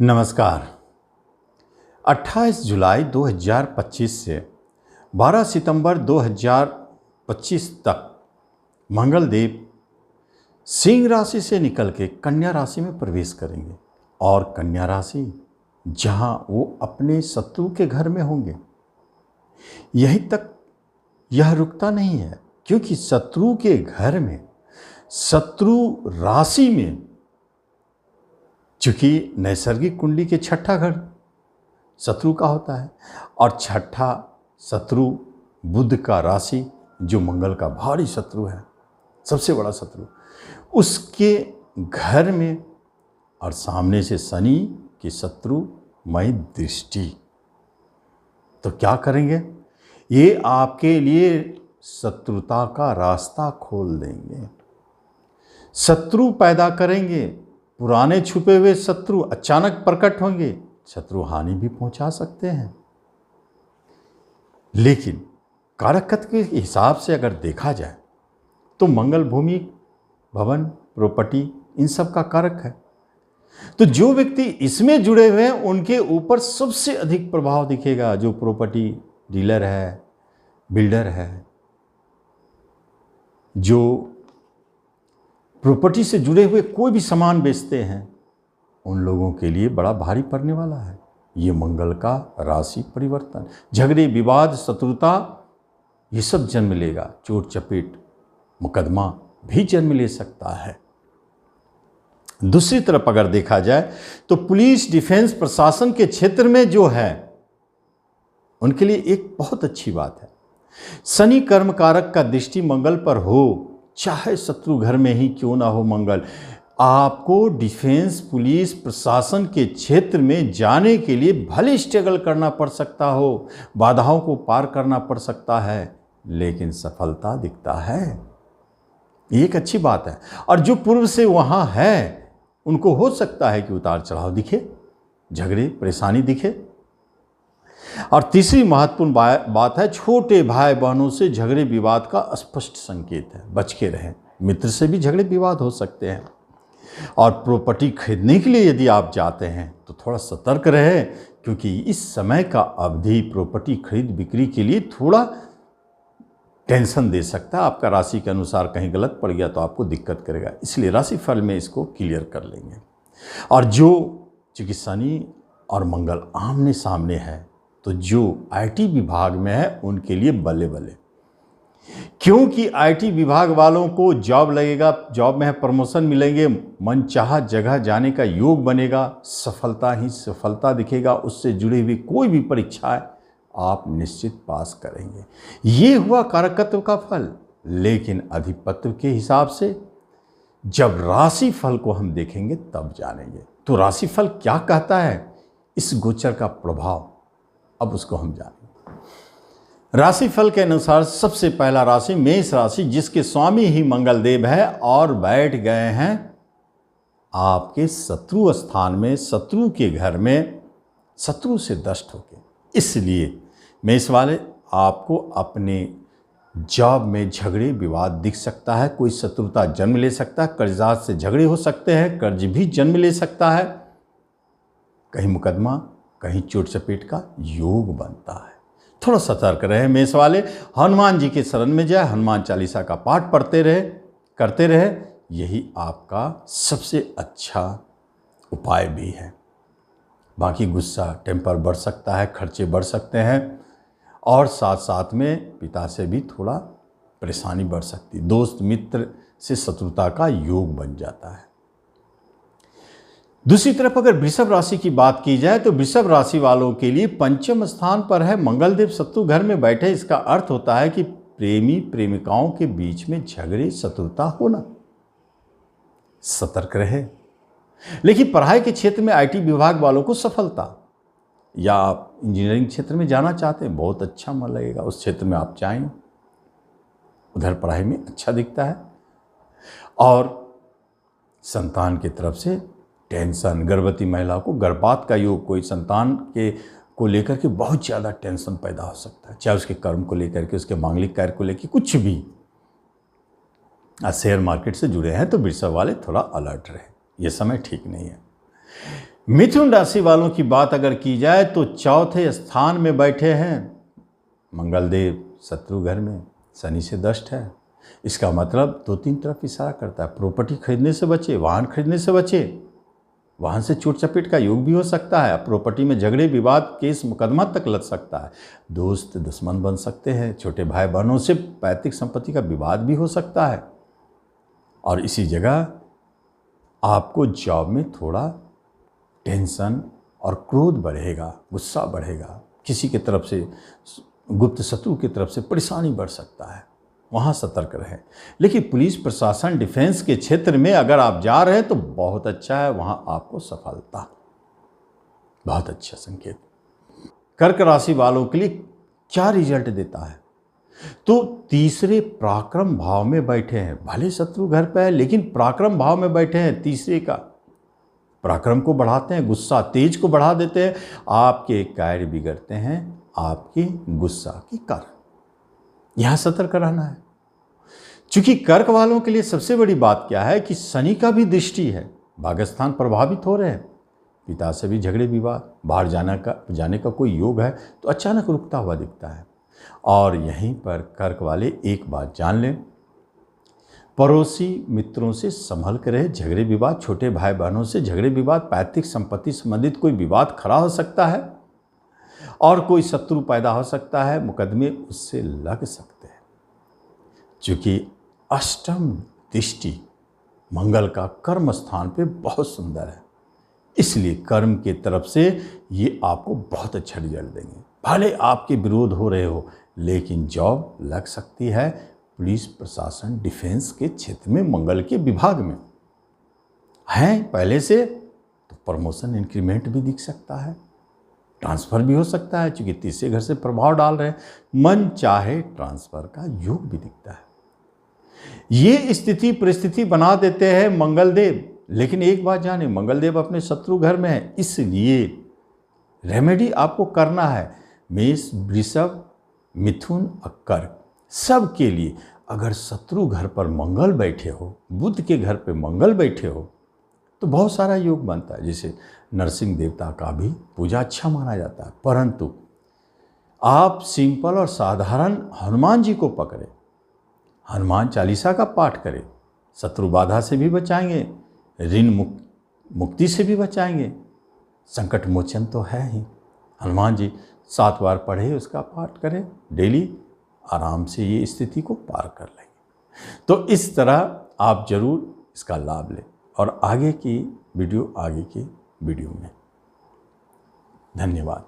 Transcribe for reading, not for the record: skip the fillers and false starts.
नमस्कार। 28 जुलाई 2025 से 12 सितंबर 2025 तक मंगलदेव सिंह राशि से निकल के कन्या राशि में प्रवेश करेंगे और कन्या राशि जहां वो अपने शत्रु के घर में होंगे। यहीं तक यह रुकता नहीं है, क्योंकि शत्रु के घर में, शत्रु राशि में, चूंकि नैसर्गिक कुंडली के छठा घर शत्रु का होता है और छठा शत्रु बुध का राशि, जो मंगल का भारी शत्रु है, सबसे बड़ा शत्रु, उसके घर में, और सामने से शनि की शत्रुमय दृष्टि। तो क्या करेंगे? ये आपके लिए शत्रुता का रास्ता खोल देंगे, शत्रु पैदा करेंगे। पुराने छुपे हुए शत्रु अचानक प्रकट होंगे, शत्रु हानि भी पहुंचा सकते हैं। लेकिन कारकत्व के हिसाब से अगर देखा जाए तो मंगल भूमि, भवन, प्रॉपर्टी, इन सब का कारक है। तो जो व्यक्ति इसमें जुड़े हुए हैं उनके ऊपर सबसे अधिक प्रभाव दिखेगा। जो प्रॉपर्टी डीलर है, बिल्डर है, जो प्रॉपर्टी से जुड़े हुए कोई भी सामान बेचते हैं, उन लोगों के लिए बड़ा भारी पड़ने वाला है ये मंगल का राशि परिवर्तन। झगड़े, विवाद, शत्रुता, ये सब जन्म लेगा। चोट चपेट, मुकदमा भी जन्म ले सकता है। दूसरी तरफ अगर देखा जाए तो पुलिस, डिफेंस, प्रशासन के क्षेत्र में जो है उनके लिए एक बहुत अच्छी बात है। शनि कर्म कारक का दृष्टि मंगल पर हो, चाहे शत्रु घर में ही क्यों ना हो, मंगल आपको डिफेंस, पुलिस, प्रशासन के क्षेत्र में जाने के लिए भले स्ट्रगल करना पड़ सकता हो, बाधाओं को पार करना पड़ सकता है, लेकिन सफलता दिखता है। एक अच्छी बात है। और जो पूर्व से वहां है उनको हो सकता है कि उतार चढ़ाव दिखे, झगड़े, परेशानी दिखे। और तीसरी महत्वपूर्ण बात है, छोटे भाई बहनों से झगड़े विवाद का स्पष्ट संकेत है, बच के रहें। मित्र से भी झगड़े विवाद हो सकते हैं। और प्रॉपर्टी खरीदने के लिए यदि आप जाते हैं तो थोड़ा सतर्क रहें, क्योंकि इस समय का अवधि प्रॉपर्टी खरीद बिक्री के लिए थोड़ा टेंशन दे सकता है। आपका राशि के अनुसार कहीं गलत पड़ गया तो आपको दिक्कत करेगा, इसलिए राशिफल में इसको क्लियर कर लेंगे। और जो चूंकि शनि और मंगल आमने सामने है, तो जो आईटी विभाग में है उनके लिए बल्ले बल्ले, क्योंकि आईटी विभाग वालों को जॉब लगेगा, जॉब में है प्रमोशन मिलेंगे, मनचाहा जगह जाने का योग बनेगा, सफलता ही सफलता दिखेगा। उससे जुड़ी हुई कोई भी परीक्षा है आप निश्चित पास करेंगे। ये हुआ कारकत्व का फल। लेकिन अधिपत्य के हिसाब से जब राशि फल को हम देखेंगे तब जानेंगे। तो राशिफल क्या कहता है, इस गोचर का प्रभाव, अब उसको हम जानेंगे। राशिफल के अनुसार सबसे पहला राशि मेष राशि, जिसके स्वामी ही मंगल देव है और बैठ गए हैं आपके शत्रु स्थान में, शत्रु के घर में, शत्रु से दष्ट होके। इसलिए मेष वाले, आपको अपने जॉब में झगड़े विवाद दिख सकता है, कोई शत्रुता जन्म ले सकता है, कर्जदार से झगड़े हो सकते हैं, कर्ज भी जन्म ले सकता है, कहीं मुकदमा, कहीं चोट चपेट का योग बनता है। थोड़ा सतर्क रहे मेष वाले। हनुमान जी के शरण में जाए, हनुमान चालीसा का पाठ पढ़ते रहे, करते रहे, यही आपका सबसे अच्छा उपाय भी है। बाकी गुस्सा, टेम्पर बढ़ सकता है, खर्चे बढ़ सकते हैं, और साथ साथ में पिता से भी थोड़ा परेशानी बढ़ सकती है। दोस्त मित्र से शत्रुता का योग बन जाता है। दूसरी तरफ अगर वृषभ राशि की बात की जाए तो वृषभ राशि वालों के लिए पंचम स्थान पर है मंगलदेव, शत्रु घर में बैठे। इसका अर्थ होता है कि प्रेमी प्रेमिकाओं के बीच में झगड़े, शत्रुता होना। सतर्क रहे। लेकिन पढ़ाई के क्षेत्र में आईटी विभाग वालों को सफलता, या आप इंजीनियरिंग क्षेत्र में जाना चाहते हैं, बहुत अच्छा मन लगेगा, उस क्षेत्र में आप जाएं, उधर पढ़ाई में अच्छा दिखता है। और संतान की तरफ से टेंशन, गर्भवती महिला को गर्भपात का योग, कोई संतान के को लेकर के बहुत ज़्यादा टेंशन पैदा हो सकता है, चाहे उसके कर्म को लेकर के, उसके मांगलिक कार्य को लेकर, कुछ भी। शेयर मार्केट से जुड़े हैं तो वृषभ वाले थोड़ा अलर्ट रहे, ये समय ठीक नहीं है। मिथुन राशि वालों की बात अगर की जाए तो चौथे स्थान में बैठे हैं मंगलदेव, शत्रु घर में, शनि से दष्ट है। इसका मतलब 2-3 तरफ इशारा करता है। प्रॉपर्टी खरीदने से बचे, वाहन खरीदने से बचे, वाहन से चोट चपेट का योग भी हो सकता है। प्रॉपर्टी में झगड़े विवाद, केस मुकदमा तक लग सकता है। दोस्त दुश्मन बन सकते हैं। छोटे भाई बहनों से पैतृक संपत्ति का विवाद भी हो सकता है। और इसी जगह आपको जॉब में थोड़ा टेंशन और क्रोध बढ़ेगा, गुस्सा बढ़ेगा। किसी की तरफ से, गुप्त शत्रु की तरफ से परेशानी बढ़ सकता है, वहाँ सतर्क रहें। लेकिन पुलिस प्रशासन, डिफेंस के क्षेत्र में अगर आप जा रहे हैं तो बहुत अच्छा है, वहाँ आपको सफलता, बहुत अच्छा संकेत। कर्क राशि वालों के लिए क्या रिजल्ट देता है? तो तीसरे पराक्रम भाव में बैठे हैं। भले शत्रु घर पे है लेकिन पराक्रम भाव में बैठे हैं। तीसरे का पराक्रम को बढ़ाते हैं, गुस्सा तेज को बढ़ा देते हैं। आपके कार्य बिगड़ते हैं आपके गुस्सा के कारण। यहां सतर्क रहना है। चूंकि कर्क वालों के लिए सबसे बड़ी बात क्या है कि शनि का भी दृष्टि है, भाग्यस्थान प्रभावित हो रहे हैं। पिता से भी झगड़े विवाद, बाहर जाने का कोई योग है तो अचानक रुकता हुआ दिखता है। और यहीं पर कर्क वाले एक बात जान लें, पड़ोसी मित्रों से संभल कर रहे। झगड़े विवाद, छोटे भाई बहनों से झगड़े विवाद, पैतृक संपत्ति संबंधित कोई विवाद खड़ा हो सकता है और कोई शत्रु पैदा हो सकता है, मुकदमे उससे लग सकते हैं। चूंकि अष्टम दृष्टि मंगल का कर्म स्थान पे बहुत सुंदर है, इसलिए कर्म के तरफ से ये आपको बहुत अच्छा रिजल्ट देंगे। भले आपके विरोध हो रहे हो लेकिन जॉब लग सकती है। पुलिस प्रशासन, डिफेंस के क्षेत्र में, मंगल के विभाग में हैं पहले से तो प्रमोशन, इंक्रीमेंट भी दिख सकता है, ट्रांसफ़र भी हो सकता है। चूँकि तीसरे घर से प्रभाव डाल रहे हैं, मन चाहे ट्रांसफ़र का योग भी दिखता है। ये स्थिति परिस्थिति बना देते हैं मंगलदेव। लेकिन एक बात जाने, मंगलदेव अपने शत्रु घर में है, इसलिए रेमेडी आपको करना है। मेष, वृषभ, मिथुन और कर्क सब के लिए अगर शत्रु घर पर मंगल बैठे हो, बुध के घर पे मंगल बैठे हो तो बहुत सारा योग बनता है। जैसे नरसिंह देवता का भी पूजा अच्छा माना जाता है, परंतु आप सिंपल और साधारण हनुमान जी को पकड़े, हनुमान चालीसा का पाठ करें, शत्रु बाधा से भी बचाएंगे, ऋण मुक्ति से भी बचाएंगे, संकट मोचन तो है ही। हनुमान जी 7 बार पढ़े, उसका पाठ करें डेली, आराम से ये स्थिति को पार कर लेंगे। तो इस तरह आप जरूर इसका लाभ लें और आगे की वीडियो में। धन्यवाद।